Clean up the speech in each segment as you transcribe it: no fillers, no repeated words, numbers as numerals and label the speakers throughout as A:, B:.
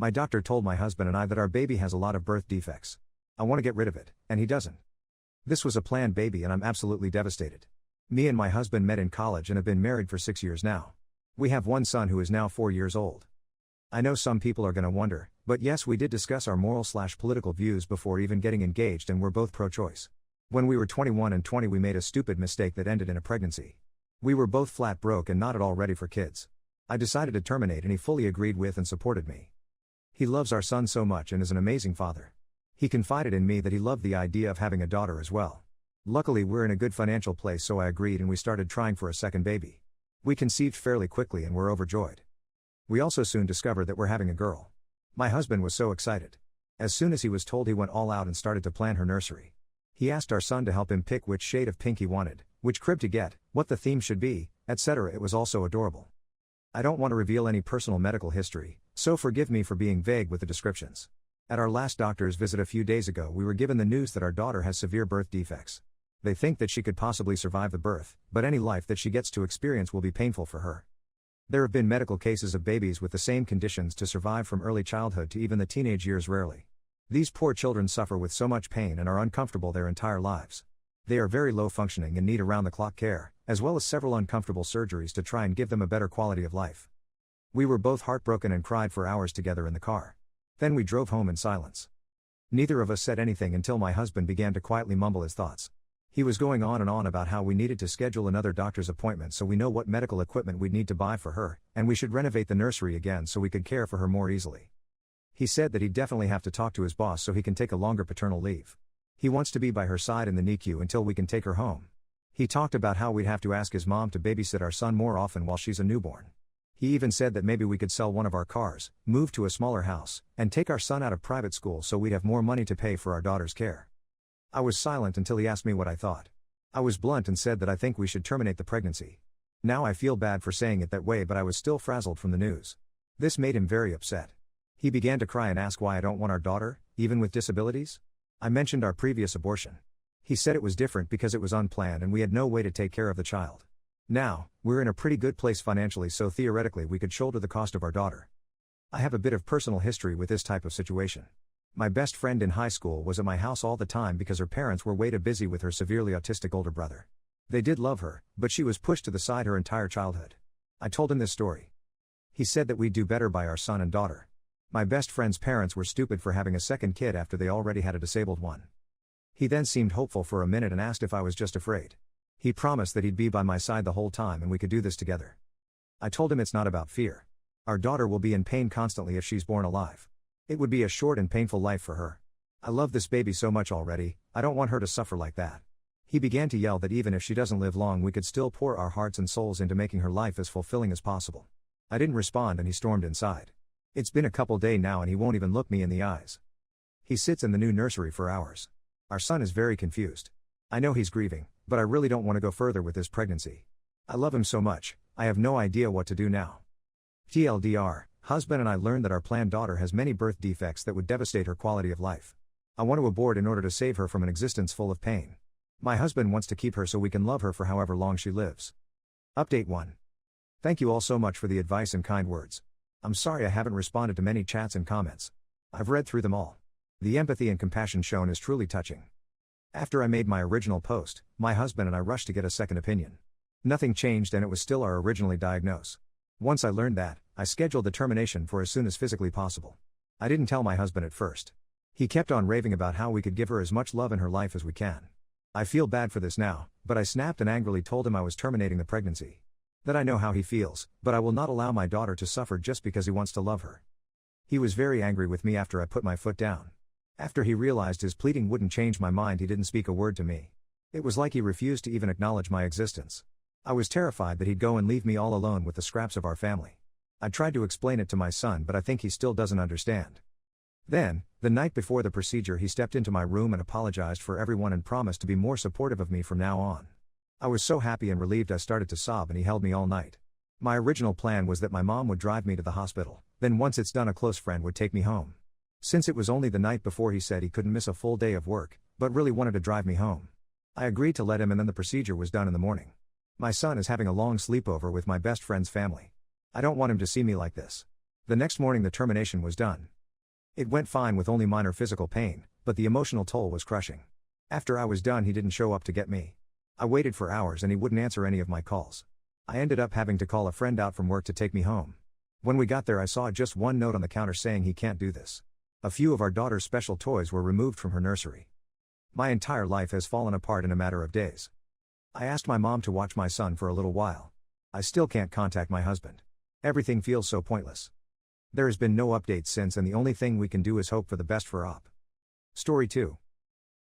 A: My doctor told my husband and I that our baby has a lot of birth defects. I want to get rid of it, and he doesn't. This was a planned baby and I'm absolutely devastated. Me and my husband met in college and have been married for 6 years now. We have one son who is now 4 years old. I know some people are gonna wonder, but yes, we did discuss our moral/political views before even getting engaged, and we're both pro-choice. When we were 21 and 20 we made a stupid mistake that ended in a pregnancy. We were both flat broke and not at all ready for kids. I decided to terminate and he fully agreed with and supported me. He loves our son so much and is an amazing father. He confided in me that he loved the idea of having a daughter as well. Luckily we're in a good financial place, so I agreed and we started trying for a second baby. We conceived fairly quickly and were overjoyed. We also soon discovered that we're having a girl. My husband was so excited. As soon as he was told, he went all out and started to plan her nursery. He asked our son to help him pick which shade of pink he wanted, which crib to get, what the theme should be, etc. It was all so adorable. I don't want to reveal any personal medical history, so forgive me for being vague with the descriptions. At our last doctor's visit a few days ago we were given the news that our daughter has severe birth defects. They think that she could possibly survive the birth, but any life that she gets to experience will be painful for her. There have been medical cases of babies with the same conditions to survive from early childhood to even the teenage years rarely. These poor children suffer with so much pain and are uncomfortable their entire lives. They are very low functioning and need around-the-clock care, as well as several uncomfortable surgeries to try and give them a better quality of life. We were both heartbroken and cried for hours together in the car. Then we drove home in silence. Neither of us said anything until my husband began to quietly mumble his thoughts. He was going on and on about how we needed to schedule another doctor's appointment so we know what medical equipment we'd need to buy for her, and we should renovate the nursery again so we could care for her more easily. He said that he'd definitely have to talk to his boss so he can take a longer paternal leave. He wants to be by her side in the NICU until we can take her home. He talked about how we'd have to ask his mom to babysit our son more often while she's a newborn. He even said that maybe we could sell one of our cars, move to a smaller house, and take our son out of private school so we'd have more money to pay for our daughter's care. I was silent until he asked me what I thought. I was blunt and said that I think we should terminate the pregnancy. Now I feel bad for saying it that way, but I was still frazzled from the news. This made him very upset. He began to cry and ask why I don't want our daughter, even with disabilities. I mentioned our previous abortion. He said it was different because it was unplanned and we had no way to take care of the child. Now, we're in a pretty good place financially, so theoretically we could shoulder the cost of our daughter. I have a bit of personal history with this type of situation. My best friend in high school was at my house all the time because her parents were way too busy with her severely autistic older brother. They did love her, but she was pushed to the side her entire childhood. I told him this story. He said that we'd do better by our son and daughter. My best friend's parents were stupid for having a second kid after they already had a disabled one. He then seemed hopeful for a minute and asked if I was just afraid. He promised that he'd be by my side the whole time and we could do this together. I told him it's not about fear. Our daughter will be in pain constantly if she's born alive. It would be a short and painful life for her. I love this baby so much already, I don't want her to suffer like that. He began to yell that even if she doesn't live long we could still pour our hearts and souls into making her life as fulfilling as possible. I didn't respond and he stormed inside. It's been a couple days now and he won't even look me in the eyes. He sits in the new nursery for hours. Our son is very confused. I know he's grieving, but I really don't want to go further with this pregnancy. I love him so much, I have no idea what to do now. TLDR, husband and I learned that our planned daughter has many birth defects that would devastate her quality of life. I want to abort in order to save her from an existence full of pain. My husband wants to keep her so we can love her for however long she lives. Update 1. Thank you all so much for the advice and kind words. I'm sorry I haven't responded to many chats and comments. I've read through them all. The empathy and compassion shown is truly touching. After I made my original post, my husband and I rushed to get a second opinion. Nothing changed and it was still our originally diagnosed. Once I learned that, I scheduled the termination for as soon as physically possible. I didn't tell my husband at first. He kept on raving about how we could give her as much love in her life as we can. I feel bad for this now, but I snapped and angrily told him I was terminating the pregnancy. That I know how he feels, but I will not allow my daughter to suffer just because he wants to love her. He was very angry with me after I put my foot down. After he realized his pleading wouldn't change my mind, he didn't speak a word to me. It was like he refused to even acknowledge my existence. I was terrified that he'd go and leave me all alone with the scraps of our family. I tried to explain it to my son, but I think he still doesn't understand. Then, the night before the procedure, he stepped into my room and apologized for everyone and promised to be more supportive of me from now on. I was so happy and relieved I started to sob and he held me all night. My original plan was that my mom would drive me to the hospital, then once it's done a close friend would take me home. Since it was only the night before, he said he couldn't miss a full day of work, but really wanted to drive me home. I agreed to let him and then the procedure was done in the morning. My son is having a long sleepover with my best friend's family. I don't want him to see me like this. The next morning the termination was done. It went fine with only minor physical pain, but the emotional toll was crushing. After I was done he didn't show up to get me. I waited for hours and he wouldn't answer any of my calls. I ended up having to call a friend out from work to take me home. When we got there I saw just one note on the counter saying he can't do this. A few of our daughter's special toys were removed from her nursery. My entire life has fallen apart in a matter of days. I asked my mom to watch my son for a little while. I still can't contact my husband. Everything feels so pointless. There has been no update since and the only thing we can do is hope for the best for Op. Story 2.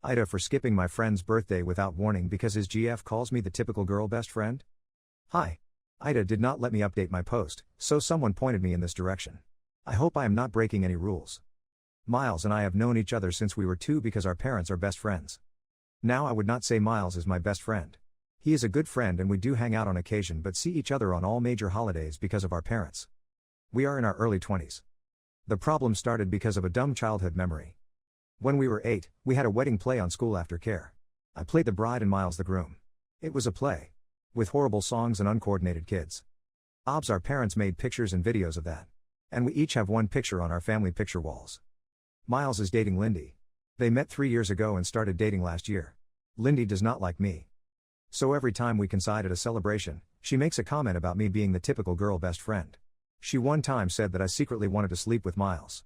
A: Ida for skipping my friend's birthday without warning because his GF calls me the typical girl best friend? Hi. Ida did not let me update my post, so someone pointed me in this direction. I hope I am not breaking any rules. Miles and I have known each other since we were 2 because our parents are best friends. Now I would not say Miles is my best friend. He is a good friend and we do hang out on occasion but see each other on all major holidays because of our parents. We are in our early 20s. The problem started because of a dumb childhood memory. When we were 8, we had a wedding play on school after care. I played the bride and Miles the groom. It was a play. With horrible songs and uncoordinated kids. Our parents made pictures and videos of that. And we each have one picture on our family picture walls. Miles is dating Lindy. They met 3 years ago and started dating last year. Lindy does not like me. So every time we coincide at a celebration, she makes a comment about me being the typical girl best friend. She one time said that I secretly wanted to sleep with Miles.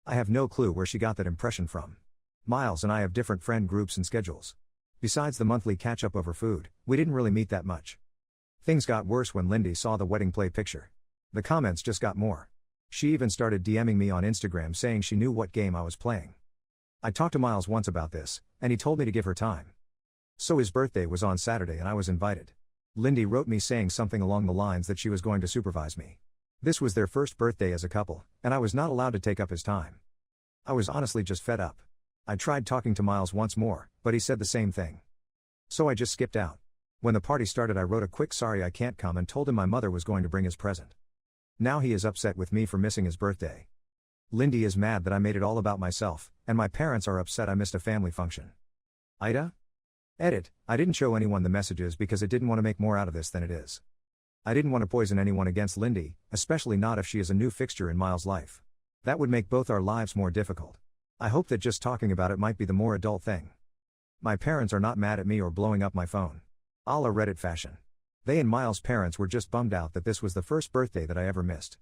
A: I have no clue where she got that impression from. Miles and I have different friend groups and schedules. Besides the monthly catch-up over food, we didn't really meet that much. Things got worse when Lindy saw the wedding play picture. The comments just got more. She even started DMing me on Instagram saying she knew what game I was playing. I talked to Miles once about this, and he told me to give her time. So his birthday was on Saturday and I was invited. Lindy wrote me saying something along the lines that she was going to supervise me. This was their first birthday as a couple, and I was not allowed to take up his time. I was honestly just fed up. I tried talking to Miles once more, but he said the same thing. So I just skipped out. When the party started I wrote a quick sorry I can't come and told him my mother was going to bring his present. Now he is upset with me for missing his birthday. Lindy is mad that I made it all about myself, and my parents are upset I missed a family function. Ida? Edit, I didn't show anyone the messages because it didn't want to make more out of this than it is. I didn't want to poison anyone against Lindy, especially not if she is a new fixture in Miles' life. That would make both our lives more difficult. I hope that just talking about it might be the more adult thing. My parents are not mad at me or blowing up my phone. A la Reddit fashion. They and Miles' parents were just bummed out that this was the first birthday that I ever missed.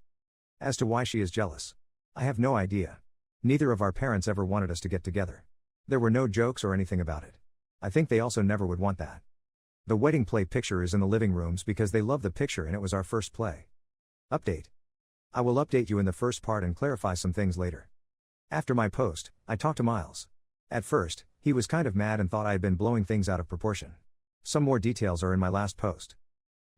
A: As to why she is jealous, I have no idea. Neither of our parents ever wanted us to get together. There were no jokes or anything about it. I think they also never would want that. The wedding play picture is in the living rooms because they love the picture and it was our first play. Update. I will update you in the first part and clarify some things later. After my post, I talked to Miles. At first, he was kind of mad and thought I had been blowing things out of proportion. Some more details are in my last post.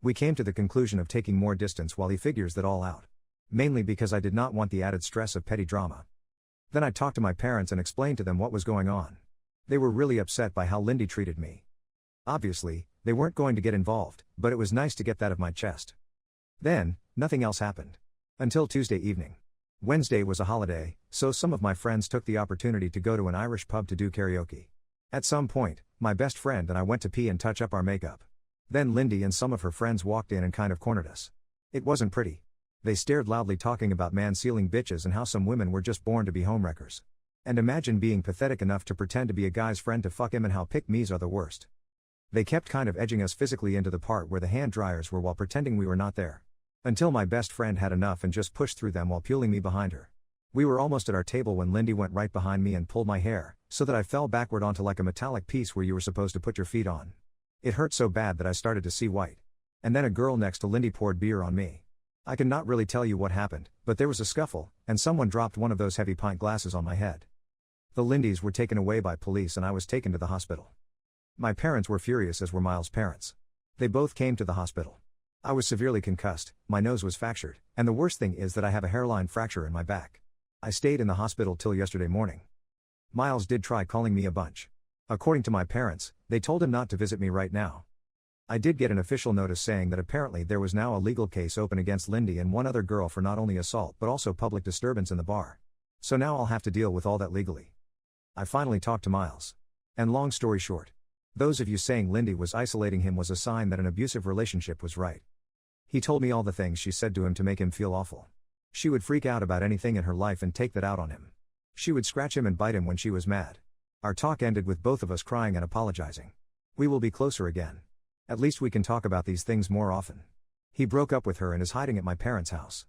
A: We came to the conclusion of taking more distance while he figures that all out. Mainly because I did not want the added stress of petty drama. Then I talked to my parents and explained to them what was going on. They were really upset by how Lindy treated me. Obviously, they weren't going to get involved, but it was nice to get that off my chest. Then, nothing else happened. Until Tuesday evening. Wednesday was a holiday, so some of my friends took the opportunity to go to an Irish pub to do karaoke. At some point, my best friend and I went to pee and touch up our makeup. Then Lindy and some of her friends walked in and kind of cornered us. It wasn't pretty. They stared loudly talking about man-sealing bitches and how some women were just born to be homewreckers. And imagine being pathetic enough to pretend to be a guy's friend to fuck him and how pick-me's are the worst. They kept kind of edging us physically into the part where the hand dryers were while pretending we were not there. Until my best friend had enough and just pushed through them while puling me behind her. We were almost at our table when Lindy went right behind me and pulled my hair, so that I fell backward onto like a metallic piece where you were supposed to put your feet on. It hurt so bad that I started to see white. And then a girl next to Lindy poured beer on me. I cannot really tell you what happened, but there was a scuffle, and someone dropped one of those heavy pint glasses on my head. The Lindys were taken away by police and I was taken to the hospital. My parents were furious as were Miles' parents. They both came to the hospital. I was severely concussed, my nose was fractured, and the worst thing is that I have a hairline fracture in my back. I stayed in the hospital till yesterday morning. Miles did try calling me a bunch. According to my parents, they told him not to visit me right now. I did get an official notice saying that apparently there was now a legal case open against Lindy and one other girl for not only assault but also public disturbance in the bar. So now I'll have to deal with all that legally. I finally talked to Miles. And long story short, those of you saying Lindy was isolating him was a sign that an abusive relationship was right. He told me all the things she said to him to make him feel awful. She would freak out about anything in her life and take that out on him. She would scratch him and bite him when she was mad. Our talk ended with both of us crying and apologizing. We will be closer again. At least we can talk about these things more often. He broke up with her and is hiding at my parents' house.